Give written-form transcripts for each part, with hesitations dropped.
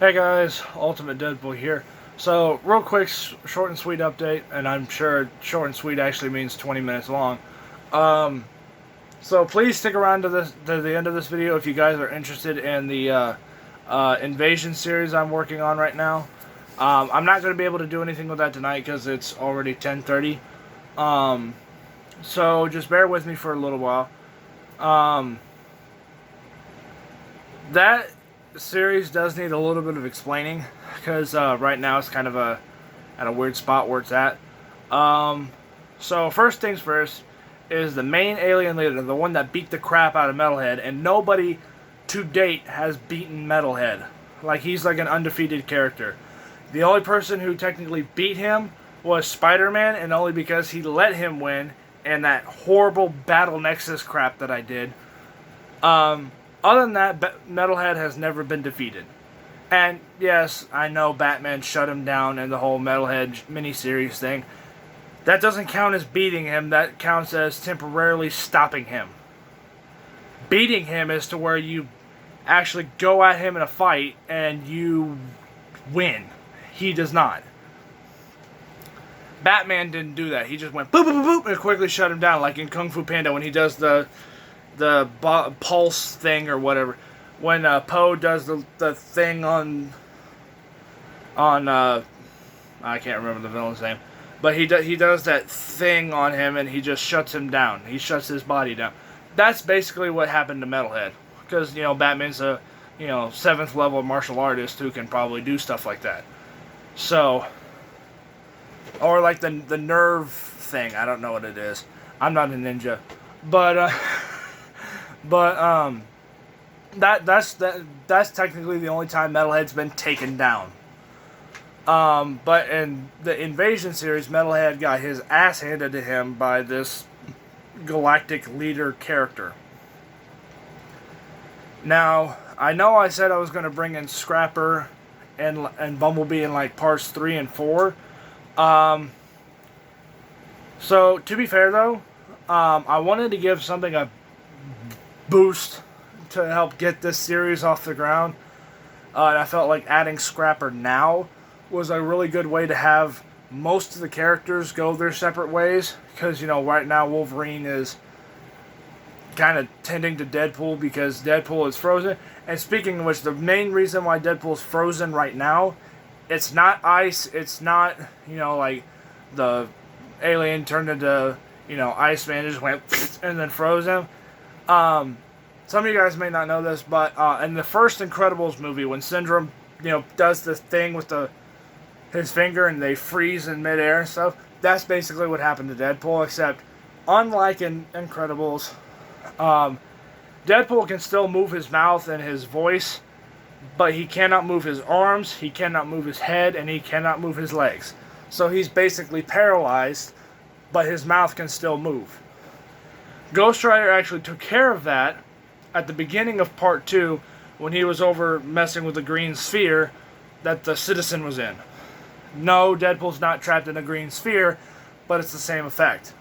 Hey guys, Ultimate Deadpool here. So, real quick, short and sweet update, and I'm sure short and sweet actually means 20 minutes long. Um, so please stick around to the end of this video if you guys are interested in the Invasion series I'm working on right now. I'm not going to be able to do anything with that tonight because it's already 10:30. Um, so just bear with me for a little while. Um, that series does need a little bit of explaining because right now it's kind of at a weird spot where it's at. Um, so first things first is the main alien leader, the one that beat the crap out of Metalhead, and nobody to date has beaten Metalhead. Like, he's like an undefeated character. The only person who technically beat him was Spider-Man, and only because he let him win and that horrible Battle Nexus crap that I did. Other than that, Metalhead has never been defeated. And yes, I know Batman shut him down in the whole Metalhead miniseries thing. That doesn't count as beating him, that counts as temporarily stopping him. Beating him is to where you actually go at him in a fight and you win. He does not. Batman didn't do that. He just went boop, boop, boop, boop, and quickly shut him down, like in Kung Fu Panda when he does the pulse thing or whatever. When Poe does the thing on I can't remember the villain's name, but he does that thing on him and he just shuts him down. He shuts his body down. That's basically what happened to Metalhead, because Batman's a 7th level martial artist who can probably do stuff like that. So, or like the nerve thing. I don't know what it is. I'm not a ninja, but But that's technically the only time Metalhead's been taken down. But in the Invasion series, Metalhead got his ass handed to him by this galactic leader character. Now, I know I said I was going to bring in Scrapper and Bumblebee in like parts 3 and 4. So to be fair though, I wanted to give something a boost to help get this series off the ground. And I felt like adding Scrapper now was a really good way to have most of the characters go their separate ways. Because, right now Wolverine is kind of tending to Deadpool because Deadpool is frozen. And speaking of which, the main reason why Deadpool's frozen right now, it's not ice, it's not, like the alien turned into, Iceman just went and then froze him. Some of you guys may not know this, but in the first Incredibles movie, when Syndrome, does this thing with his finger and they freeze in midair and stuff, that's basically what happened to Deadpool, except unlike in Incredibles, Deadpool can still move his mouth and his voice, but he cannot move his arms, he cannot move his head, and he cannot move his legs. So he's basically paralyzed, but his mouth can still move. Ghost Rider actually took care of that at the beginning of part 2 when he was over messing with the green sphere that the Citizen was in. No, Deadpool's not trapped in a green sphere, but it's the same effect.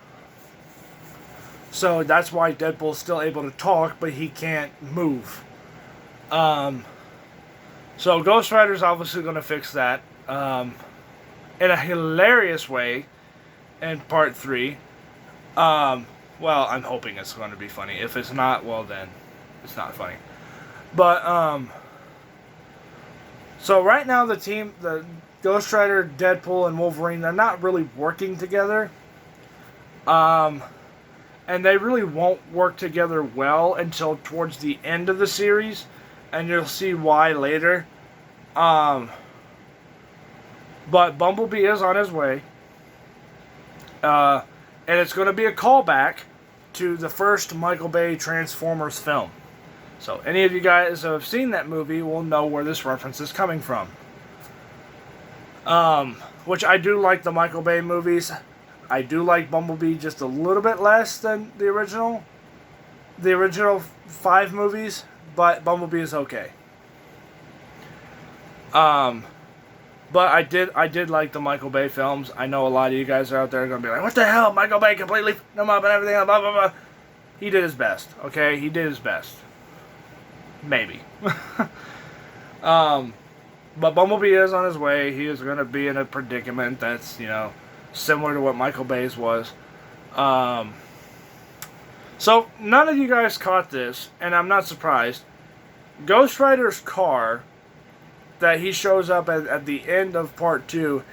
So that's why Deadpool's still able to talk, but he can't move. So Ghost Rider's obviously going to fix that in a hilarious way in part 3. Well, I'm hoping it's going to be funny. If it's not, well then, it's not funny. But, so right now the team, the Ghost Rider, Deadpool, and Wolverine, they're not really working together. And they really won't work together well until towards the end of the series. And you'll see why later. But Bumblebee is on his way. And it's going to be a callback to the first Michael Bay Transformers film. So any of you guys who have seen that movie will know where this reference is coming from. Which I do like the Michael Bay movies. I do like Bumblebee just a little bit less than the original. The original 5 movies, but Bumblebee is okay. But I did like the Michael Bay films. I know a lot of you guys are out there going to be like, what the hell? Michael Bay completely f***ed him up and everything, blah, blah, blah. He did his best, okay? He did his best. Maybe. But Bumblebee is on his way. He is going to be in a predicament that's, similar to what Michael Bay's was. So, none of you guys caught this, and I'm not surprised. Ghost Rider's car that he shows up at the end of part 2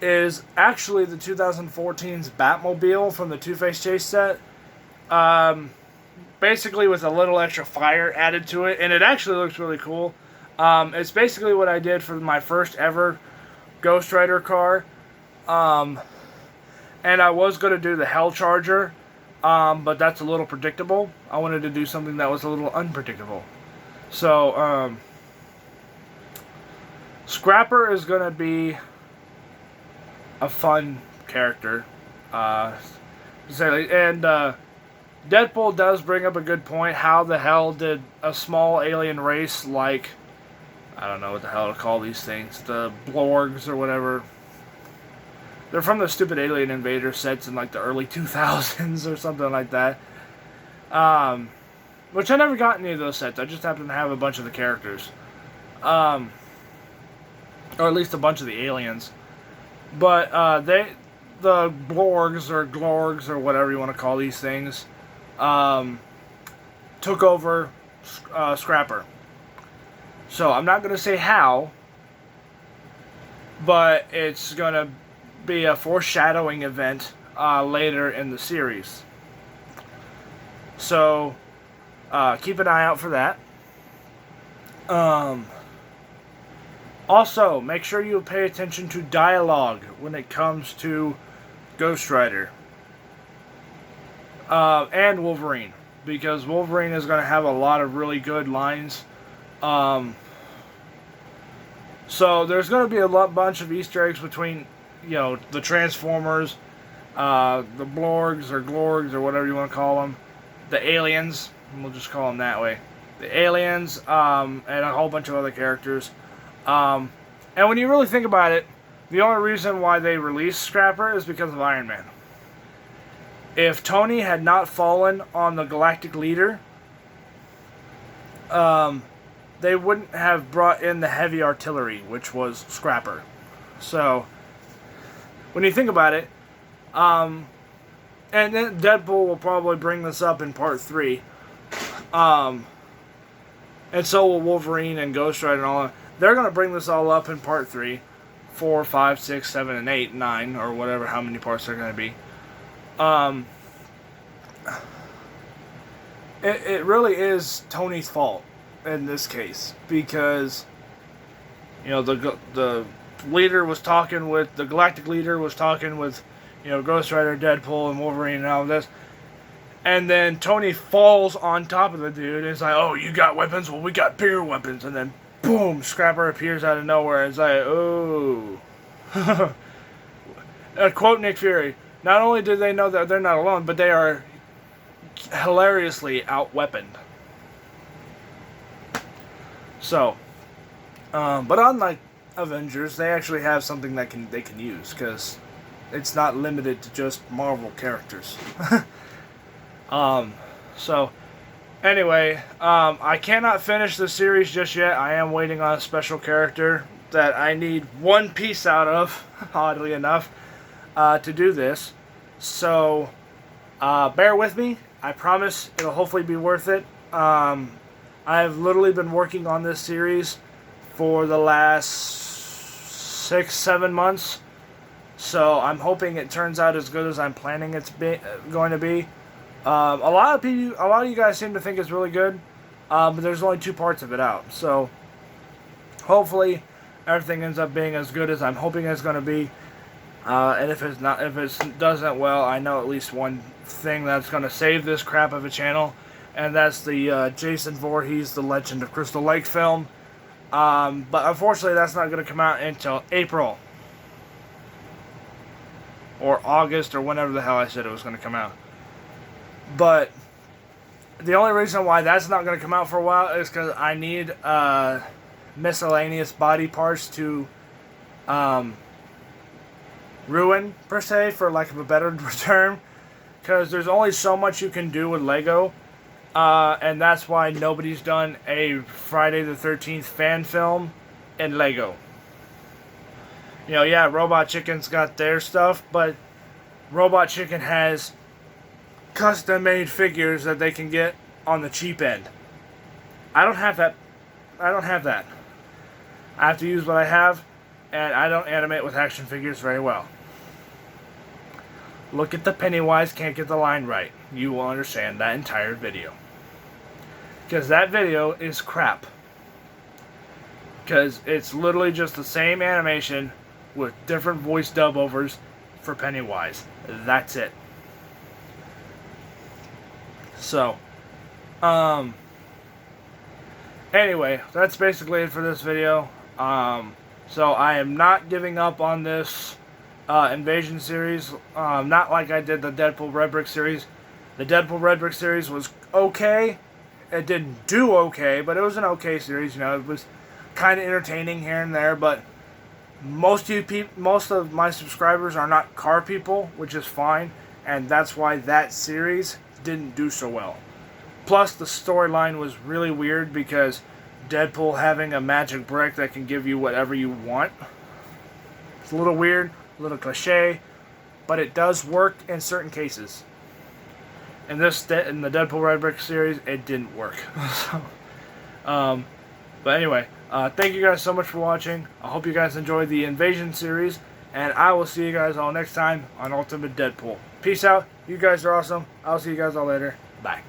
is actually the 2014's Batmobile from the Two-Face chase set. Basically with a little extra fire added to it, and it actually looks really cool. It's basically what I did for my first ever Ghost Rider car. And I was going to do the Hell Charger, but that's a little predictable. I wanted to do something that was a little unpredictable. So, Scrapper is going to be a fun character. And Deadpool does bring up a good point. How the hell did a small alien race like, I don't know what the hell to call these things, the Blorgs or whatever. They're from the stupid Alien Invader sets in like the early 2000s or something like that. Which I never got any of those sets. I just happened to have a bunch of the characters. Or at least a bunch of the aliens. But the Blorgs or Glorgs or whatever you want to call these things, took over Scrapper. So I'm not going to say how, but it's going to be a foreshadowing event later in the series. So keep an eye out for that. Also, make sure you pay attention to dialogue when it comes to Ghost Rider and Wolverine, because Wolverine is going to have a lot of really good lines. So there's going to be a bunch of Easter eggs between, the Transformers, the Blorgs or Glorgs or whatever you want to call them, the aliens, we'll just call them that way, the aliens, and a whole bunch of other characters. And when you really think about it, the only reason why they released Scrapper is because of Iron Man. If Tony had not fallen on the Galactic Leader, they wouldn't have brought in the heavy artillery, which was Scrapper. So, when you think about it, and then Deadpool will probably bring this up in part 3, and so will Wolverine and Ghost Rider and all that. They're going to bring this all up in part 3, 4, 5, 6, 7, and 8, 9, or whatever, how many parts they're going to be. It really is Tony's fault in this case, because, the leader was talking with, the Galactic Leader was talking with, Ghost Rider, Deadpool, and Wolverine and all of this. And then Tony falls on top of the dude and it's like, oh, you got weapons? Well, we got bigger weapons. And then, boom, Scrapper appears out of nowhere. And it's like, oh. Quote Nick Fury, not only do they know that they're not alone, but they are hilariously out-weaponed. So, but unlike Avengers, they actually have something that they can use, because it's not limited to just Marvel characters. So, anyway, I cannot finish the series just yet. I am waiting on a special character that I need one piece out of, oddly enough, to do this. So, bear with me. I promise it'll hopefully be worth it. I've literally been working on this series for the last 6-7 months. So I'm hoping it turns out as good as I'm planning it's going to be. A lot of you guys seem to think it's really good, but there's only 2 parts of it out. So hopefully everything ends up being as good as I'm hoping it's going to be. And if it doesn't, well, I know at least one thing that's going to save this crap of a channel, and that's the Jason Voorhees, The Legend of Crystal Lake film. But unfortunately, that's not going to come out until April. Or August, or whenever the hell I said it was going to come out. But the only reason why that's not going to come out for a while is because I need miscellaneous body parts to ruin, per se, for lack of a better term. Because there's only so much you can do with Lego. And that's why nobody's done a Friday the 13th fan film in Lego. You know, yeah, Robot Chicken's got their stuff, but Robot Chicken has custom-made figures that they can get on the cheap end. I don't have that. I don't have that. I have to use what I have, and I don't animate with action figures very well. Look at the Pennywise can't get the line right. You will understand that entire video. Because that video is crap. Because it's literally just the same animation with different voice dub overs for Pennywise. That's it. So, anyway, that's basically it for this video. So I am not giving up on this Invasion series. Not like I did the Deadpool Red Brick series. The Deadpool Red Brick series was okay. It didn't do okay, but it was an okay series. You know, it was kind of entertaining here and there. But most of my subscribers are not car people, which is fine, and that's why that series didn't do so well. Plus, the storyline was really weird because Deadpool having a magic brick that can give you whatever you want. It's a little weird, a little cliche, but it does work in certain cases. In the Deadpool Red Brick series, it didn't work. But anyway, thank you guys so much for watching. I hope you guys enjoyed the Invasion series, and I will see you guys all next time on Ultimate Deadpool. Peace out. You guys are awesome. I'll see you guys all later. Bye.